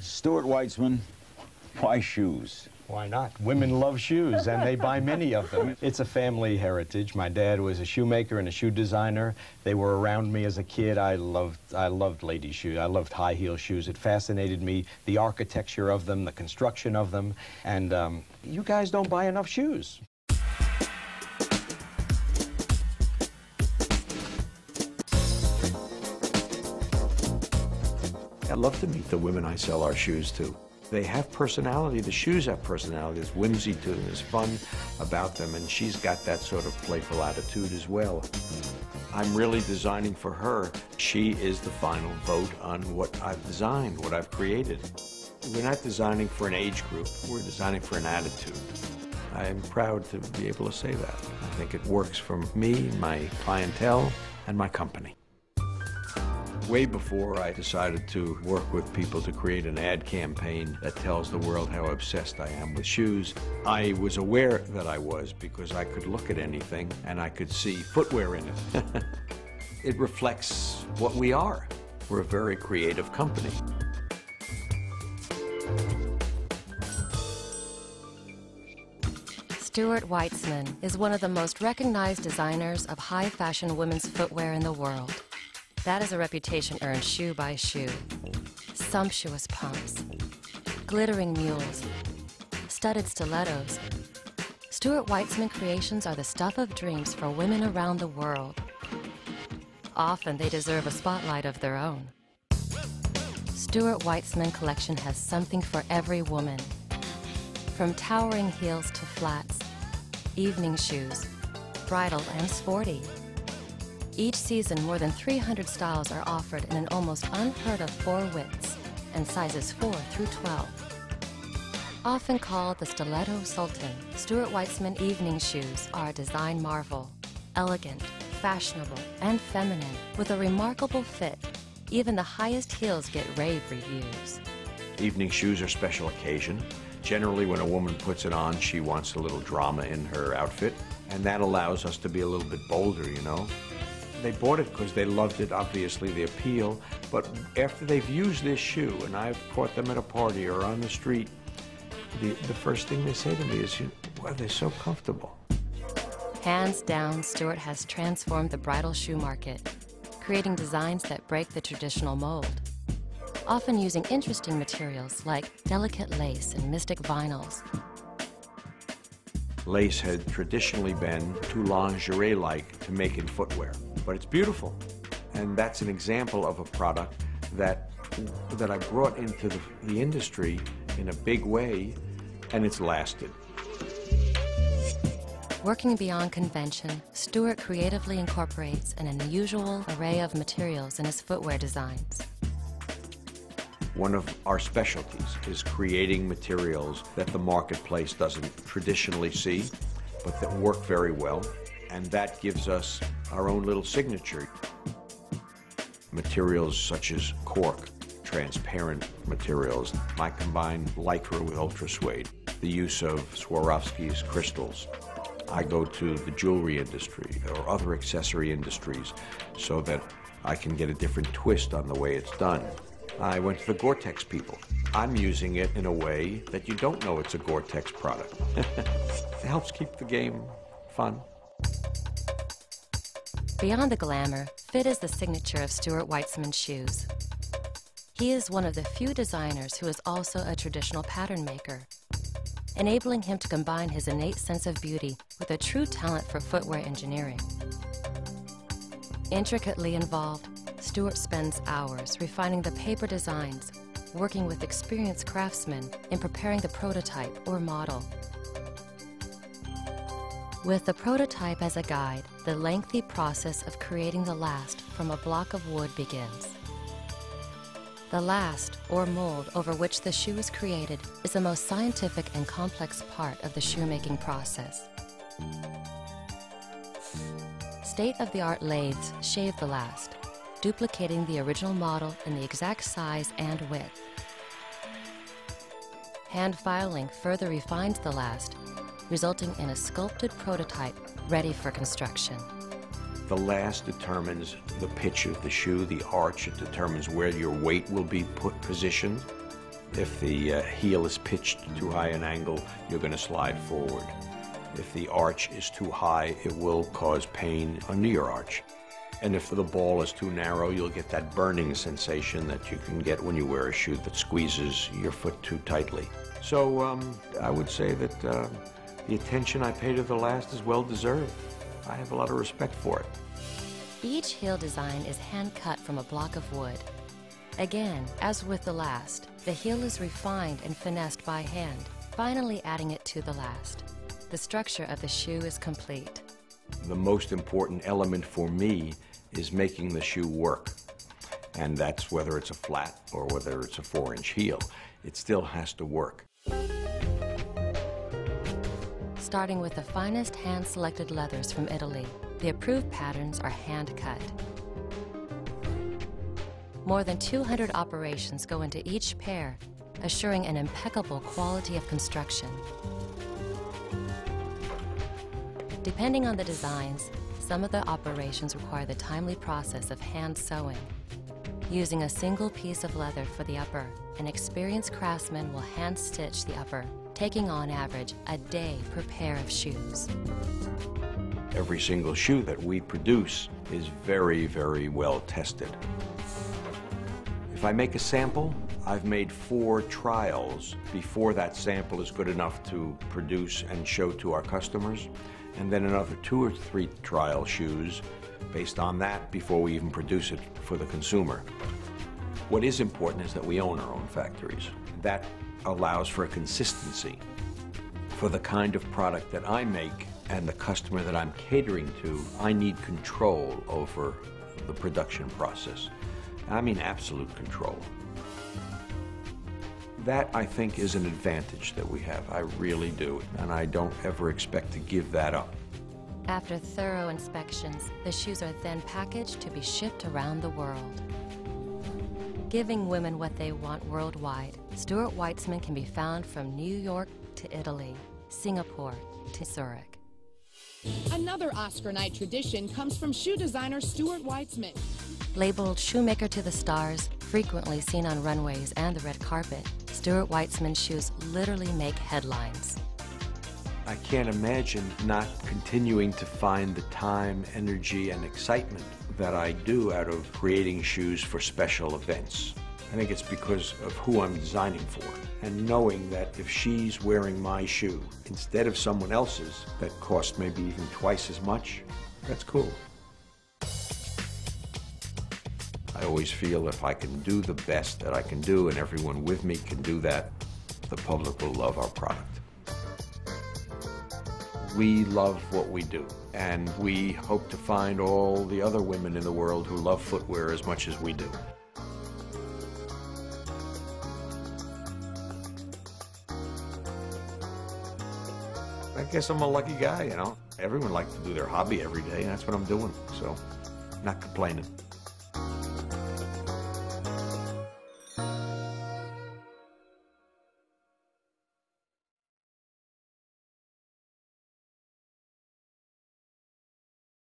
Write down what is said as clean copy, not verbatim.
Stuart Weitzman, why shoes? Why not? Women love shoes, and they buy many of them. It's a family heritage. My dad was a shoemaker and a shoe designer. They were around me as a kid. I loved ladies' shoes. I loved high heel shoes. It fascinated me, the architecture of them, the construction of them. And you guys don't buy enough shoes. I love to meet the women I sell our shoes to. They have personality. The shoes have personality. There's whimsy to them. There's fun about them, and she's got that sort of playful attitude as well. I'm really designing for her. She is the final vote on what I've designed, what I've created. We're not designing for an age group. We're designing for an attitude. I'm proud to be able to say that. I think it works for me, my clientele, and my company. Way before I decided to work with people to create an ad campaign that tells the world how obsessed I am with shoes, I was aware that I was because I could look at anything and I could see footwear in it. It reflects what we are. We're a very creative company. Stuart Weitzman is one of the most recognized designers of high-fashion women's footwear in the world. That is a reputation earned shoe by shoe. Sumptuous pumps, glittering mules, studded stilettos. Stuart Weitzman creations are the stuff of dreams for women around the world. Often they deserve a spotlight of their own. Stuart Weitzman collection has something for every woman. From towering heels to flats, evening shoes, bridal and sporty. Each season, more than 300 styles are offered in an almost unheard of 4 widths and sizes 4 through 12. Often called the Stiletto Sultan, Stuart Weitzman evening shoes are a design marvel. Elegant, fashionable, and feminine, with a remarkable fit. Even the highest heels get rave reviews. Evening shoes are special occasion. Generally, when a woman puts it on, she wants a little drama in her outfit, and that allows us to be a little bit bolder, you know. They bought it because they loved it, obviously, the appeal, but after they've used this shoe, and I've caught them at a party or on the street, the first thing they say to me is, wow, they're so comfortable. Hands down, Stuart has transformed the bridal shoe market, creating designs that break the traditional mold, often using interesting materials like delicate lace and mystic vinyls. Lace had traditionally been too lingerie-like to make in footwear, but it's beautiful. And that's an example of a product that I brought into the industry in a big way, and it's lasted. Working beyond convention, Stuart creatively incorporates an unusual array of materials in his footwear designs. One of our specialties is creating materials that the marketplace doesn't traditionally see, but that work very well, and that gives us our own little signature. Materials such as cork, transparent materials. I combine lycra with ultra suede, the use of Swarovski's crystals. I go to the jewelry industry or other accessory industries so that I can get a different twist on the way it's done. I went to the Gore-Tex people. I'm using it in a way that you don't know it's a Gore-Tex product. It helps keep the game fun. Beyond the glamour, fit is the signature of Stuart Weitzman's shoes. He is one of the few designers who is also a traditional pattern maker, enabling him to combine his innate sense of beauty with a true talent for footwear engineering. Intricately involved, Stuart spends hours refining the paper designs, working with experienced craftsmen in preparing the prototype or model. With the prototype as a guide, the lengthy process of creating the last from a block of wood begins. The last, or mold, over which the shoe is created is the most scientific and complex part of the shoemaking process. State-of-the-art lathes shave the last, duplicating the original model in the exact size and width. Hand filing further refines the last, resulting in a sculpted prototype ready for construction. The last determines the pitch of the shoe, the arch. It determines where your weight will be positioned. If the heel is pitched too high an angle, you're going to slide forward. If the arch is too high, it will cause pain under your arch. And if the ball is too narrow, you'll get that burning sensation that you can get when you wear a shoe that squeezes your foot too tightly. So I would say that the attention I pay to the last is well deserved. I have a lot of respect for it. Each heel design is hand-cut from a block of wood. Again, as with the last, the heel is refined and finessed by hand, finally adding it to the last. The structure of the shoe is complete. The most important element for me is making the shoe work. And that's whether it's a flat or whether it's a 4-inch heel. It still has to work. Starting with the finest hand-selected leathers from Italy, the approved patterns are hand-cut. More than 200 operations go into each pair, assuring an impeccable quality of construction. Depending on the designs, some of the operations require the timely process of hand sewing. Using a single piece of leather for the upper, an experienced craftsman will hand stitch the upper, taking on average a day per pair of shoes. Every single shoe that we produce is very, very well tested. If I make a sample, I've made 4 trials before that sample is good enough to produce and show to our customers, and then another 2 or 3 trial shoes based on that before we even produce it for the consumer. What is important is that we own our own factories. That allows for a consistency. For the kind of product that I make and the customer that I'm catering to, I need control over the production process. I mean absolute control. That, I think, is an advantage that we have. I really do, and I don't ever expect to give that up. After thorough inspections, the shoes are then packaged to be shipped around the world. Giving women what they want worldwide, Stuart Weitzman can be found from New York to Italy, Singapore to Zurich. Another Oscar night tradition comes from shoe designer Stuart Weitzman. Labeled shoemaker to the stars, frequently seen on runways and the red carpet, Stuart Weitzman shoes literally make headlines. I can't imagine not continuing to find the time, energy, and excitement that I do out of creating shoes for special events. I think it's because of who I'm designing for, and knowing that if she's wearing my shoe instead of someone else's that cost maybe even twice as much, that's cool. I always feel if I can do the best that I can do and everyone with me can do that, the public will love our product. We love what we do, and we hope to find all the other women in the world who love footwear as much as we do. I guess I'm a lucky guy, you know. Everyone likes to do their hobby every day, and that's what I'm doing, so not complaining.